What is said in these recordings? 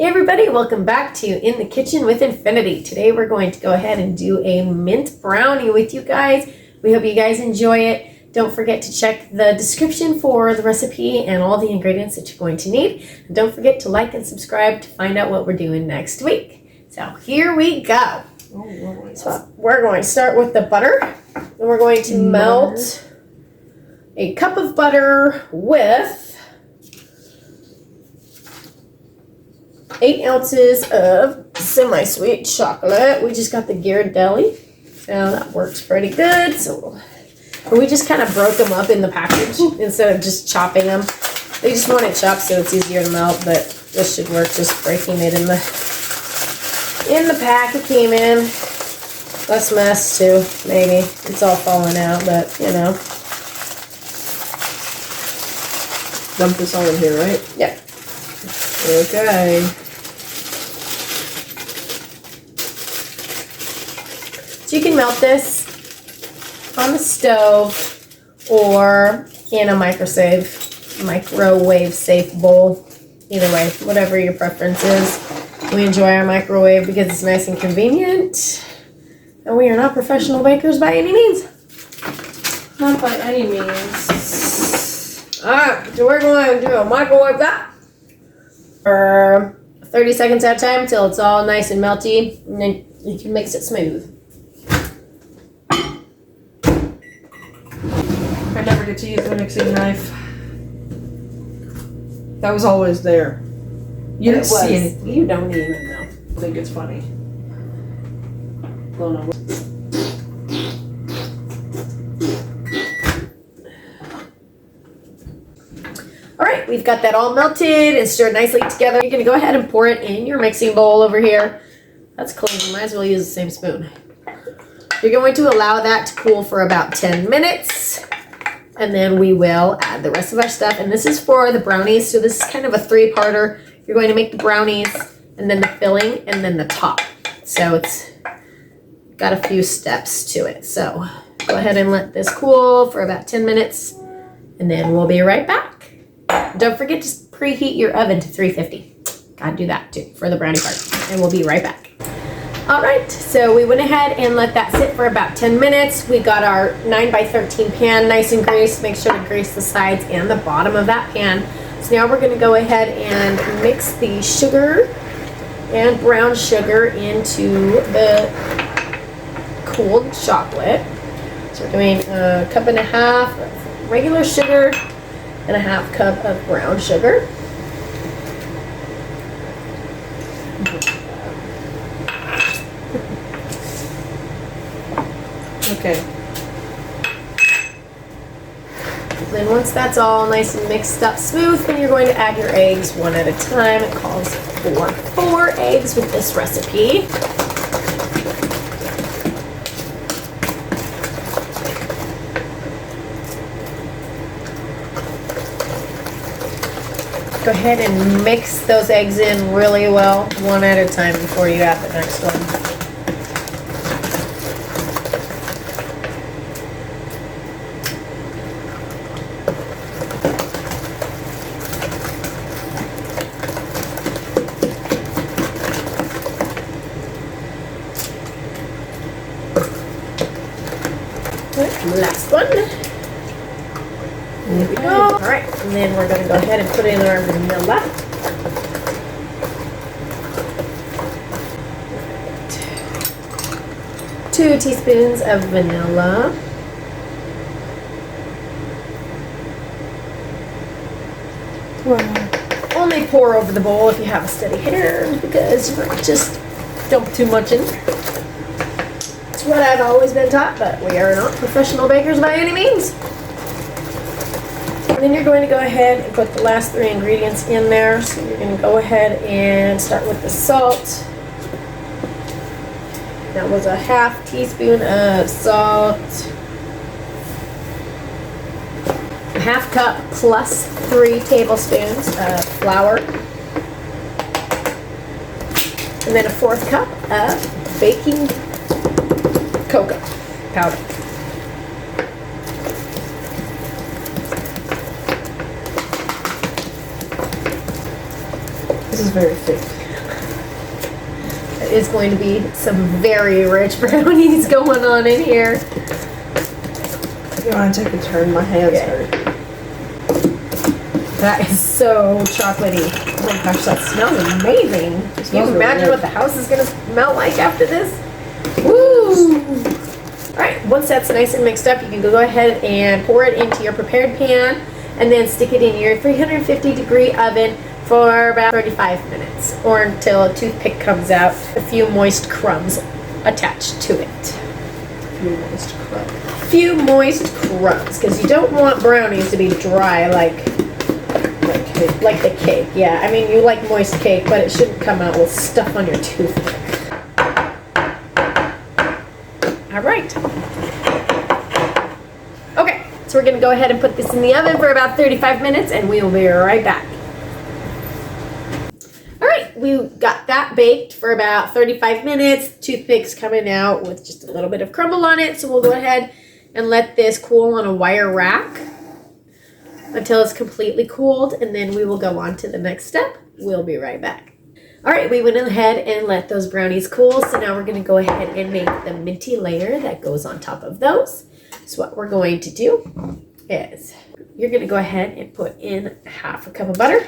Hey everybody, welcome back to In the Kitchen with Infinity. Today we're going to go ahead and do a mint brownie with you guys. We hope you guys enjoy it. Don't forget to check the description for the recipe and all the ingredients that you're going to need. And don't forget to like and subscribe to find out what we're doing next week. So here we go. So we're going to start with the butter. And we're going to melt a cup of butter with 8 ounces of semi-sweet chocolate. We just got the Ghirardelli, so that works pretty good. So we just kind of broke them up in the package instead of just chopping them. They just want it chopped so it's easier to melt, but this should work just breaking it in the pack it came in. Less mess too, maybe. It's all falling out, but you know. Dump this all in here, right? Yep. Okay. So you can melt this on the stove or in a microwave safe bowl. Either way, whatever your preference is. We enjoy our microwave because it's nice and convenient. And we are not professional bakers by any means. Not by any means. Alright, so we're going to microwave that for 30 seconds at a time until it's all nice and melty, and then you can mix it smooth. I never get to use the mixing knife. That was always there. You didn't see anything. You don't even know. I think it's funny. Blown over. Alright, we've got that all melted and stirred nicely together. You're going to go ahead and pour it in your mixing bowl over here. That's clean. You might as well use the same spoon. You're going to allow that to cool for about 10 minutes. And then we will add the rest of our stuff. And this is for the brownies. So this is kind of a 3-parter. You're going to make the brownies and then the filling and then the top. So it's got a few steps to it. So go ahead and let this cool for about 10 minutes. And then we'll be right back. Don't forget to preheat your oven to 350. Gotta do that too for the brownie part. And we'll be right back. Alright, so we went ahead and let that sit for about 10 minutes. We got our 9x13 pan nice and greased. Make sure to grease the sides and the bottom of that pan. So now we're going to go ahead and mix the sugar and brown sugar into the cooled chocolate. So we're doing 1.5 cups of regular sugar and 1/2 cup of brown sugar. Okay. Then once that's all nice and mixed up smooth, then you're going to add your eggs one at a time. It calls for 4 eggs with this recipe. Go ahead and mix those eggs in really well, one at a time before you add the next one. Last one. There we go. Alright, and then we're going to go ahead and put in our vanilla. Right. 2 teaspoons of vanilla. Only pour over the bowl if you have a steady hand, because you might just dump too much in. It's what I've always been taught, but we are not professional bakers by any means. And then you're going to go ahead and put the last 3 ingredients in there. So you're going to go ahead and start with the salt. That was a 1/2 teaspoon of salt. 1/2 cup plus 3 tablespoons of flour. And then a 1/4 cup of baking cocoa powder. This is very thick. There is going to be some very rich brownies going on in here. You want to take a turn? My hands hurt. That is so chocolatey. Oh my gosh, that smells amazing. Can you imagine what the house is going to smell like after this? Woo! Alright, once that's nice and mixed up, you can go ahead and pour it into your prepared pan and then stick it in your 350-degree oven for about 35 minutes or until a toothpick comes out, a few moist crumbs attached to it. Few moist crumbs, because you don't want brownies to be dry like the cake. Yeah, I mean, you like moist cake, but it shouldn't come out with stuff on your toothpick. All right. Okay, so we're going to go ahead and put this in the oven for about 35 minutes, and we will be right back. All right, we got that baked for about 35 minutes. Toothpick's coming out with just a little bit of crumble on it, so we'll go ahead and let this cool on a wire rack until it's completely cooled, and then we will go on to the next step. We'll be right back. All right, we went ahead and let those brownies cool, so now we're going to go ahead and make the minty layer that goes on top of those. So what we're going to do is you're going to go ahead and put in half a cup of butter.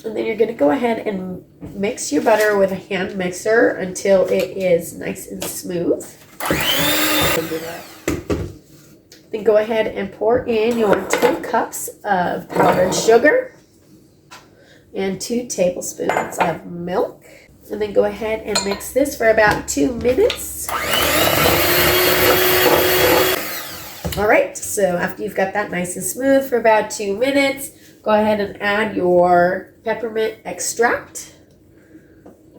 And then you're going to go ahead and mix your butter with a hand mixer until it is nice and smooth. Then go ahead and pour in your 2 cups of powdered sugar and 2 tablespoons of milk. And then go ahead and mix this for about 2 minutes. All right, so after you've got that nice and smooth for about 2 minutes, go ahead and add your peppermint extract.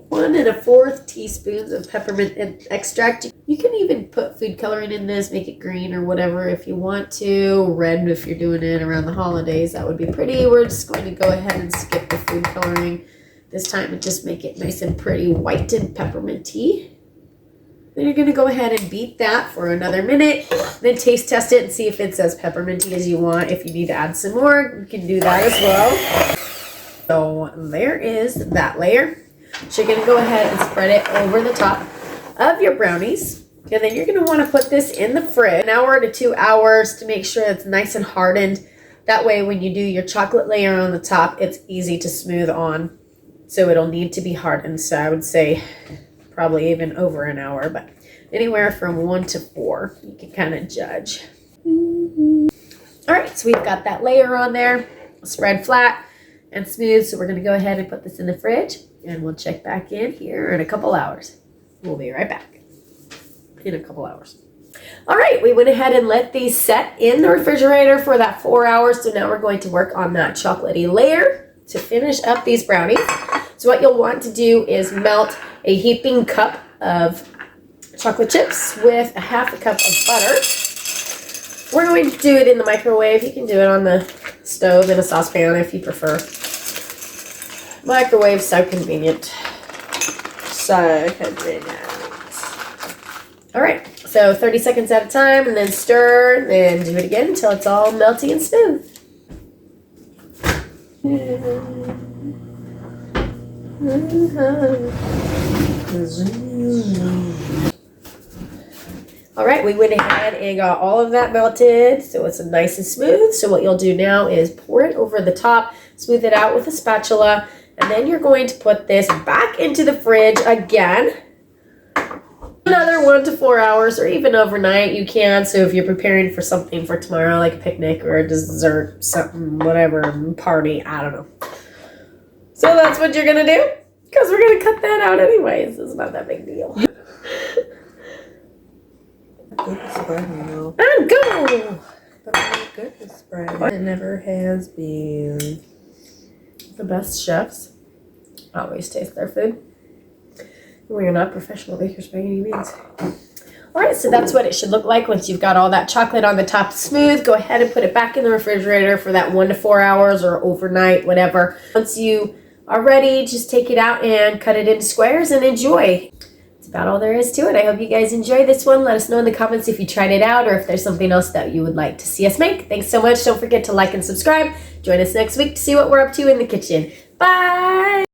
1 1/4 teaspoons of peppermint extract. You can even put food coloring in this, make it green or whatever if you want to. Red if you're doing it around the holidays, that would be pretty. We're just going to go ahead and skip the food coloring this time and just make it nice and pretty white and pepperminty. Then you're going to go ahead and beat that for another minute. Then taste test it and see if it's as pepperminty as you want. If you need to add some more, you can do that as well. So there is that layer. So you're going to go ahead and spread it over the top of your brownies. And then you're going to want to put this in the fridge 1 hour to 2 hours to make sure it's nice and hardened. That way when you do your chocolate layer on the top, it's easy to smooth on. So it'll need to be hardened. So I would say probably even over 1 hour, but anywhere from 1 to 4, you can kind of judge. All right, so we've got that layer on there, spread flat and smooth. So we're going to go ahead and put this in the fridge, and we'll check back in here in a couple hours. We'll be right back in a couple hours. All right, we went ahead and let these set in the refrigerator for that 4 hours. So now we're going to work on that chocolatey layer to finish up these brownies. So what you'll want to do is melt a heaping cup of chocolate chips with a 1/2 cup of butter. We're going to do it in the microwave. You can do it on the stove in a saucepan if you prefer. Microwave, so convenient. So convenient. All right, so 30 seconds at a time, and then stir, then do it again until it's all melty and smooth. All right, we went ahead and got all of that melted, so it's nice and smooth. So what you'll do now is pour it over the top, smooth it out with a spatula, and then you're going to put this back into the fridge again. Another 1 to 4 hours, or even overnight you can. So if you're preparing for something for tomorrow, like a picnic or a dessert, something, whatever, party, I don't know. So that's what you're going to do, because we're going to cut that out anyways. It's not that big deal. Goodness spread, you know. And go! But my goodness spread. It never has been. The best chefs always taste their food. We are not professional bakers by any means. All right, so that's what it should look like once you've got all that chocolate on the top smooth. Go ahead and put it back in the refrigerator for that 1 to 4 hours or overnight, whatever. Once you are ready, just take it out and cut it into squares and enjoy. That's about all there is to it. I hope you guys enjoy this one. Let us know in the comments if you tried it out or if there's something else that you would like to see us make. Thanks so much. Don't forget to like and subscribe. Join us next week to see what we're up to in the kitchen. Bye.